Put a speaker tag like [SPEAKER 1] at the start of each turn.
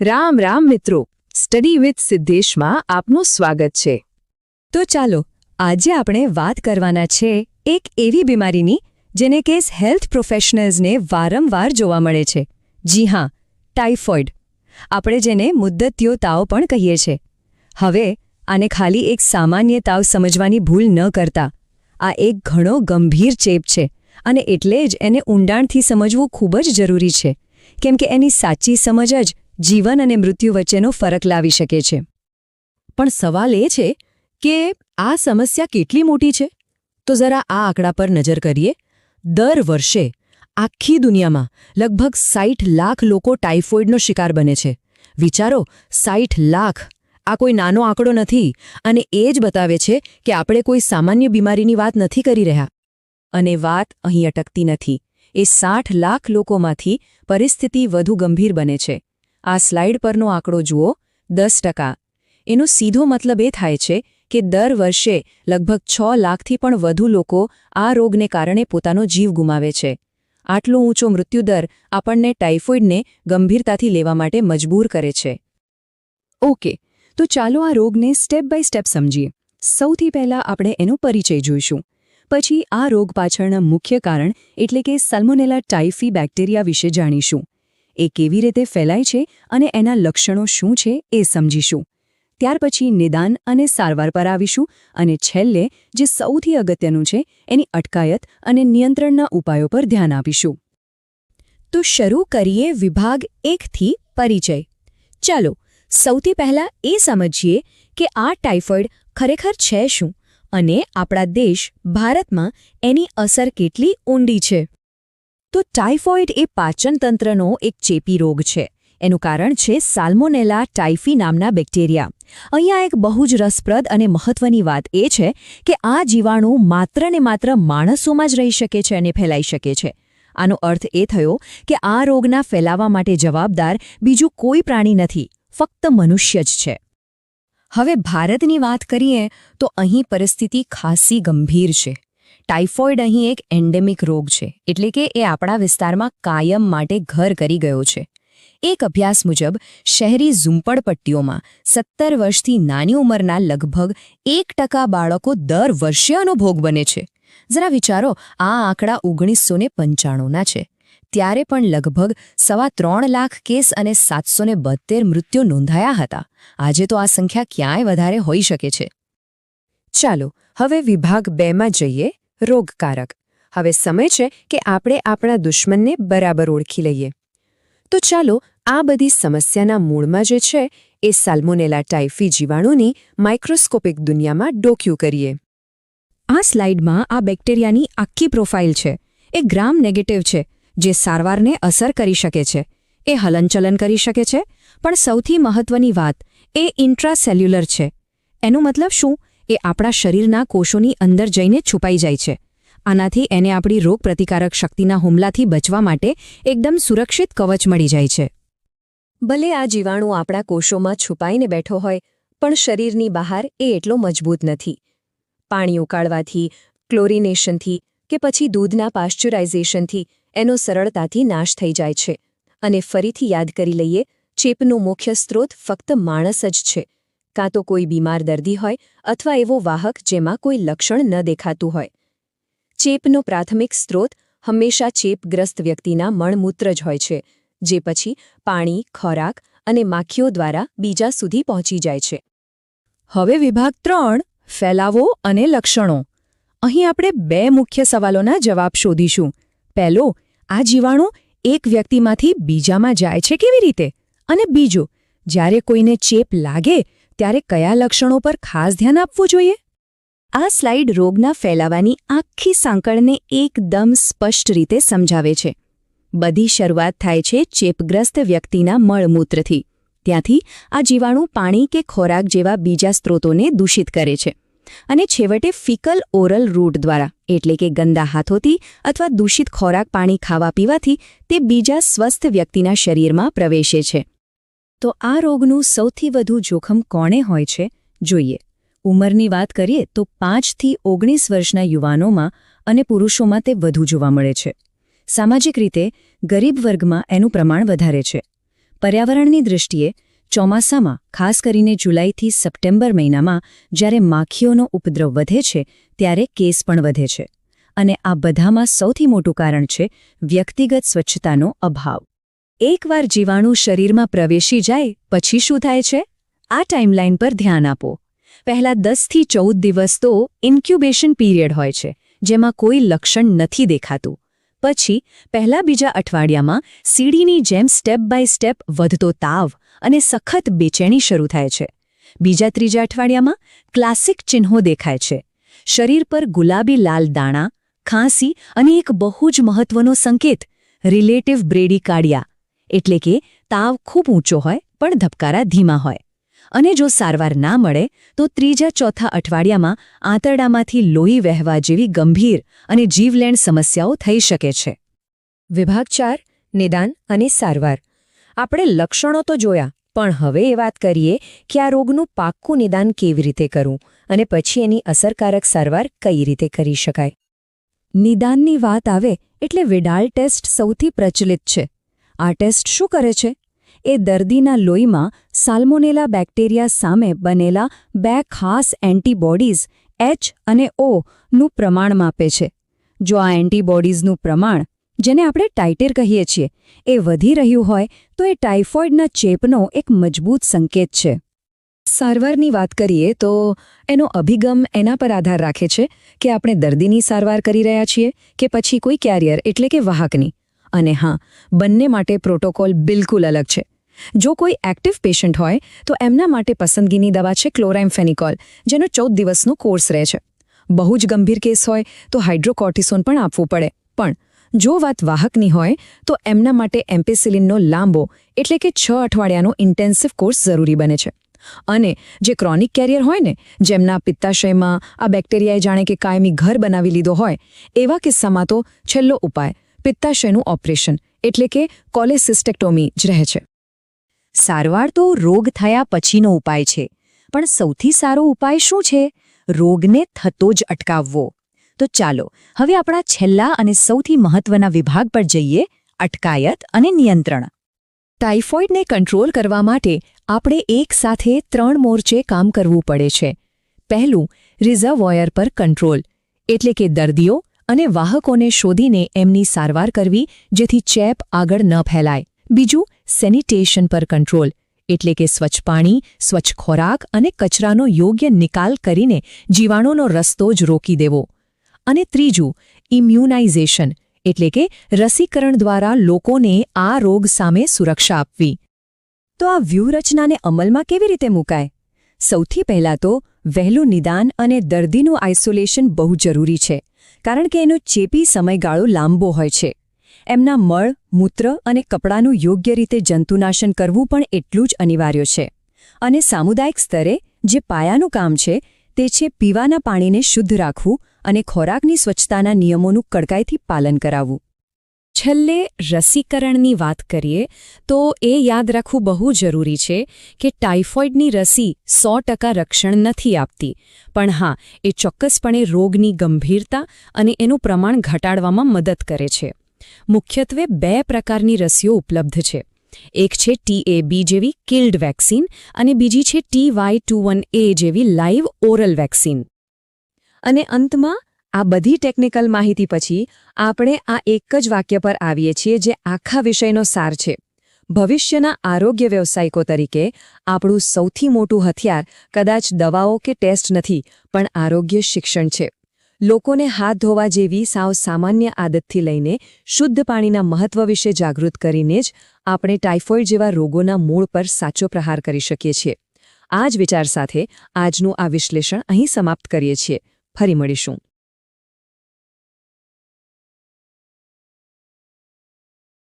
[SPEAKER 1] રામ રામ મિત્રો, study with સિદ્ધેશમાં આપનું સ્વાગત છે।
[SPEAKER 2] તો ચાલો આજે આપણે વાત કરવાના છે એક એવી બીમારીની જેને કેસ હેલ્થ પ્રોફેશનલ્સને વારંવાર જોવા મળે છે। જી હા, ટાઇફોઇડ। આપણે જેને મુદ્દતીયો તાવ પણ કહીએ છીએ। હવે આને ખાલી એક સામાન્ય તાવ સમજવાની ભૂલ ન કરતા, આ એક ઘણો ગંભીર ચેપ છે અને એટલે જ એને ઊંડાણથી સમજવું ખૂબ જ જરૂરી છે, કેમ કે એની સાચી સમજ જ જીવન અને મૃત્યુ વચ્ચેનો ફરક લાવી શકે છે।
[SPEAKER 3] પણ સવાલ એ છે કે આ સમસ્યા કેટલી મોટી છે? તો જરા આ આંકડા પર નજર કરીએ। દર વર્ષે આખી દુનિયામાં લગભગ 60 લાખ લોકો ટાઇફોઇડનો શિકાર બને છે। વિચારો, 60 લાખ! આ કોઈ નાનો આંકડો નથી અને એ જ બતાવે છે કે આપણે કોઈ સામાન્ય બીમારીની વાત નથી કરી રહ્યા। અને વાત અહીં અટકતી નથી। એ 60 લાખ લોકોમાંથી પરિસ્થિતિ વધુ ગંભીર બને છે। આ સ્લાઇડ પરનો આંકડો જુઓ, 10%। એનો સીધો મતલબ એ થાય છે કે દર વર્ષે લગભગ 6 લાખથી પણ વધુ લોકો આ રોગને કારણે પોતાનો જીવ ગુમાવે છે। આટલો ઊંચો મૃત્યુદર આપણને ટાઇફોઇડને ગંભીરતાથી લેવા માટે મજબૂર કરે છે।
[SPEAKER 2] ઓકે, તો ચાલો આ રોગને સ્ટેપ બાય સ્ટેપ સમજીએ। સૌથી પહેલાં આપણે એનો પરિચય જોઈશું, પછી આ રોગ પાછળના મુખ્ય કારણ એટલે કે સાલ્મોનેલા ટાઇફી બેક્ટેરિયા વિશે જાણીશું। એ કેવી રીતે ફેલાય છે અને એના લક્ષણો શું છે એ સમજીશું। ત્યાર પછી નિદાન અને સારવાર પર આવીશું અને છેલ્લે જે સૌથી અગત્યનું છે એની અટકાયત અને નિયંત્રણના ઉપાયો પર ધ્યાન આપીશું। તો શરૂ કરીએ વિભાગ 1થી પરિચય। ચાલો સૌથી પહેલાં એ સમજીએ કે આ ટાઇફોઇડ ખરેખર છે શું અને આપણા દેશ ભારતમાં એની અસર કેટલી ઊંડી છે। તો ટાઇફોઇડ એ પાચનતંત્રનો એક ચેપી રોગ છે। એનું કારણ છે સાલ્મોનેલા ટાઇફી નામના બેક્ટેરિયા। અહીંયા એક બહુ જ રસપ્રદ અને મહત્વની વાત એ છે કે આ જીવાણુ માત્ર ને માત્ર માણસોમાં જ રહી શકે છે અને ફેલાઈ શકે છે। આનો અર્થ એ થયો કે આ રોગના ફેલાવા માટે જવાબદાર બીજું કોઈ પ્રાણી નથી, ફક્ત મનુષ્ય જ છે। હવે ભારતની વાત કરીએ તો અહીં પરિસ્થિતિ ખાસી ગંભીર છે। ટાઇફોઇડ અહીં એક એન્ડેમિક રોગ છે, એટલે કે એ આપણા વિસ્તારમાં કાયમ માટે ઘર કરી ગયો છે। એક અભ્યાસ મુજબ શહેરી ઝૂંપડપટ્ટીઓમાં 17 વર્ષથી નાની ઉંમરના લગભગ 1% બાળકો દર વર્ષે આનો ભોગ બને છે। જરા વિચારો, આ આંકડા 1995ના છે, ત્યારે પણ લગભગ 3.25 લાખ કેસ અને 772 મૃત્યુ નોંધાયા હતા। આજે તો આ સંખ્યા ક્યાંય વધારે હોઈ શકે છે। ચાલો હવે વિભાગ 2માં જઈએ, રોગકારક। હવે સમય છે કે આપણે આપણા દુશ્મનને બરાબર ઓળખી લઈએ। તો ચાલો આ બધી સમસ્યાના મૂળમાં જે છે એ સાલ્મોનેલા ટાઇફી જીવાણુની માઇક્રોસ્કોપિક દુનિયામાં ડોક્યું કરીએ। આ સ્લાઇડમાં આ બેક્ટેરિયાની આખી પ્રોફાઇલ છે। એ ગ્રામ નેગેટિવ છે, જે સારવારને અસર કરી શકે છે। એ હલનચલન કરી શકે છે, પણ સૌથી મહત્વની વાત, એ ઇન્ટ્રાસેલ્યુલર છે। એનો મતલબ શું? એ આપણા શરીરના કોષોની અંદર જઈને છુપાઈ જાય છે। આનાથી એને આપણી રોગપ્રતિકારક શક્તિના હુમલાથી બચવા માટે એકદમ સુરક્ષિત કવચ મળી જાય છે। ભલે આ જીવાણુ આપણા કોષોમાં છુપાઈને બેઠો હોય, પણ શરીરની બહાર એ એટલો મજબૂત નથી। પાણી ઉકાળવાથી, ક્લોરિનેશનથી કે પછી દૂધના પાશ્ચરાઇઝેશનથી એનો સરળતાથી નાશ થઈ જાય છે। અને ફરીથી યાદ કરી લઈએ, ચેપનો મુખ્ય સ્ત્રોત ફક્ત માણસ જ છે, કાં તો કોઈ બીમાર દર્દી હોય અથવા એવો વાહક જેમાં કોઈ લક્ષણ ન દેખાતું હોય। ચેપનો પ્રાથમિક સ્ત્રોત હંમેશા ચેપગ્રસ્ત વ્યક્તિના મળમૂત્ર જ હોય છે, જે પછી પાણી, ખોરાક અને માખીઓ દ્વારા બીજા સુધી પહોંચી જાય છે। હવે વિભાગ 3, ફેલાવો અને લક્ષણો। અહીં આપણે 2 મુખ્ય સવાલોના જવાબ શોધીશું। પહેલો, આ જીવાણુ એક વ્યક્તિમાંથી બીજામાં જાય છે કેવી રીતે? અને બીજો, જ્યારે કોઈને ચેપ લાગે ત્યારે કયા લક્ષણો પર ખાસ ધ્યાન આપવું જોઈએ? આ સ્લાઇડ રોગના ફેલાવાની આખી સાંકળને એકદમ સ્પષ્ટ રીતે સમજાવે છે। બધી શરૂઆત થાય છે ચેપગ્રસ્ત વ્યક્તિના મળમૂત્રથી। ત્યાંથી આ જીવાણુ પાણી કે ખોરાક જેવા બીજા સ્ત્રોતોને દૂષિત કરે છે અને છેવટે ફિકલ ઓરલ રૂટ દ્વારા, એટલે કે ગંદા હાથોથી અથવા દૂષિત ખોરાક પાણી ખાવા પીવાથી તે બીજા સ્વસ્થ વ્યક્તિના શરીરમાં પ્રવેશે છે। તો આ રોગનું સૌથી વધુ જોખમ કોણે હોય છે જોઈએ। ઉંમરની વાત કરીએ તો 5 થી 19 વર્ષના યુવાનોમાં અને પુરુષોમાં તે વધુ જોવા મળે છે। સામાજિક રીતે ગરીબ વર્ગમાં એનું પ્રમાણ વધારે છે, પર્યાવરણની દૃષ્ટિએ ચોમાસામાં ખાસ કરીને જુલાઈથી સપ્ટેમ્બર મહિનામાં જ્યારે માખીઓનો ઉપદ્રવ વધે છે ત્યારે કેસ પણ વધે છે અને આ બધામાં સૌથી મોટું કારણ છે વ્યક્તિગત સ્વચ્છતાનો અભાવ. એકવાર જીવાણુ શરીરમાં પ્રવેશી જાય પછી શું થાય છે? આ ટાઈમલાઈન પર ધ્યાન આપો. પહેલા 10 થી 14 દિવસ તો ઇન્ક્યુબેશન પીરિયડ હોય છે, જેમાં કોઈ લક્ષણ નથી દેખાતું. પછી પહેલા બીજા અઠવાડિયામાં સીડીની જેમ સ્ટેપ બાય સ્ટેપ વધતો તાવ અને સખત બેચેણી શરૂ થાય છે. બીજા ત્રીજા અઠવાડિયામાં ક્લાસિક ચિહ્નો દેખાય છે. શરીર પર ગુલાબી લાલ દાણા, ખાંસી અને એક બહુ જ મહત્વનો સંકેત રિલેટિવ બ્રેડિકાર્ડિયા, એટલે કે તાવ ખૂબ ઊંચો હોય પણ ધબકારા ધીમા હોય. અને જો સારવાર ના મળે તો ત્રીજા ચોથા અઠવાડિયામાં આંતરડામાંથી લોહી વહેવા જેવી ગંભીર અને જીવલેણ સમસ્યાઓ થઈ શકે છે.
[SPEAKER 3] વિભાગ 4 નિદાન અને સારવાર. આપણે લક્ષણો તો જોયા, પણ હવે એ વાત કરીએ કે આ રોગનું પાક્કું નિદાન કેવી રીતે કરવું અને પછી એની અસરકારક સારવાર કઈ રીતે કરી શકાય. નિદાનની વાત આવે એટલે વિડાલ ટેસ્ટ સૌથી પ્રચલિત છે. આ ટેસ્ટ શું કરે છે? એ દર્દીના લોહીમાં સાલ્મોનેલા બેક્ટેરિયા સામે બનેલા 2 ખાસ એન્ટીબોડીઝ H અને O નું પ્રમાણ માપે છે. જો આ એન્ટીબોડીઝનું પ્રમાણ, જેને આપણે ટાઇટર કહીએ છીએ, એ વધી રહ્યું હોય તો એ ટાઇફોઇડના ચેપનો એક મજબૂત સંકેત છે. સારવારની વાત કરીએ તો એનો અભિગમ એના પર આધાર રાખે છે કે આપણે દર્દીની સારવાર કરી રહ્યા છીએ કે પછી કોઈ કેરિયર એટલે કે વાહકની. અને હા, બંને માટે પ્રોટોકોલ બિલકુલ અલગ છે. જો કોઈ એક્ટિવ પેશન્ટ હોય તો એમના માટે પસંદગીની દવા છે ક્લોરામ્ફેનિકોલ, જેનો 14 દિવસનો કોર્સ રહે છે. બહુ જ ગંભીર કેસ હોય તો હાઇડ્રોકોર્ટિસોન પણ આપવું પડે. પણ જો વાત વાહકની હોય તો એમના માટે એમ્પેસિલિનનો લાંબો એટલે કે 6 અઠવાડિયાનો ઇન્ટેન્સિવ કોર્સ જરૂરી બને છે. અને જે ક્રોનિક કેરિયર હોય ને, જેમના પિત્તાશયમાં આ બેક્ટેરિયાએ જાણે કે કાયમી ઘર બનાવી લીધો હોય, એવા કિસ્સામાં તો છેલ્લો ઉપાય પિત્તાશયનું ઓપરેશન એટલે કે કોલેસિસ્ટેક્ટોમી જ રહે છે.
[SPEAKER 2] સારવાર તો રોગ થયા પછીનો ઉપાય છે, પણ સૌથી સારો ઉપાય શું છે? રોગને થતો જ અટકાવવો. તો ચાલો હવે આપણા છેલ્લા અને સૌથી મહત્વના વિભાગ પર જઈએ, અટકાયત અને નિયંત્રણ.
[SPEAKER 3] ટાઇફોઇડને કંટ્રોલ કરવા માટે આપણે એક સાથે 3 મોરચે કામ કરવું પડે છે. પહેલું, રિઝર્વોયર પર કંટ્રોલ, એટલે કે દર્દીઓ અને વાહકોને શોધીને એમની સારવાર કરવી જેથી ચેપ આગળ ન ફેલાય. બીજું, સેનિટેશન પર કંટ્રોલ, એટલે કે સ્વચ્છ પાણી, સ્વચ્છ ખોરાક અને કચરાનો યોગ્ય નિકાલ કરીને જીવાણુનો રસ્તો જ રોકી દેવો. અને ત્રીજું, ઇમ્યુનાઇઝેશન, એટલે કે રસીકરણ દ્વારા લોકોને આ રોગ સામે સુરક્ષા આપવી.
[SPEAKER 2] તો આ વ્યૂહરચનાને અમલમાં કેવી રીતે મુકાય? સૌથી પહેલાં તો વહેલું નિદાન અને દર્દીનું આઇસોલેશન બહુ જરૂરી છે, કારણ કે એનો ચેપી સમયગાળો લાંબો હોય છે. એમના મળ, મૂત્ર અને કપડાનું યોગ્ય રીતે જંતુનાશન કરવું પણ એટલું જ અનિવાર્ય છે. અને સામુદાયિક સ્તરે જે પાયાનું કામ છે તે છે પીવાના પાણીને શુદ્ધ રાખવું અને ખોરાકની સ્વચ્છતાના નિયમોનું કડકાઈથી પાલન કરાવવું. છેલ્લે રસીકરણની વાત કરીએ તો એ યાદ રાખવું બહુ જરૂરી છે કે ટાઇફોઇડની રસી 100% રક્ષણ નથી આપતી, પણ હા, એ ચોક્કસપણે રોગની ગંભીરતા અને એનું પ્રમાણ ઘટાડવામાં મદદ કરે છે. મુખ્યત્વે 2 પ્રકારની રસીઓ ઉપલબ્ધ છે. એક છે TAB જેવી કિલ્ડ વેક્સિન અને બીજી છે TY21A જેવી લાઇવ ઓરલ વેક્સિન. અને અંતમાં આ બધી ટેકનિકલ માહિતી પછી આપણે આ એક જ વાક્ય પર આવીએ છીએ જે આખા વિષયનો સાર છે. ભવિષ્યના આરોગ્ય વ્યવસાયિકો તરીકે આપણું સૌથી મોટું હથિયાર કદાચ દવાઓ કે ટેસ્ટ નથી, પણ આરોગ્ય શિક્ષણ છે. લોકોને હાથ ધોવા જેવી સાવ સામાન્ય આદતથી લઈને શુદ્ધ પાણીના મહત્વ વિશે જાગૃત કરીને જ આપણે ટાઇફોઇડ જેવા રોગોના મૂળ પર સાચો પ્રહાર કરી શકીએ છીએ. આ જ વિચાર સાથે આજનું આ વિશ્લેષણ અહીં સમાપ્ત કરીએ છીએ. ફરી મળીશું.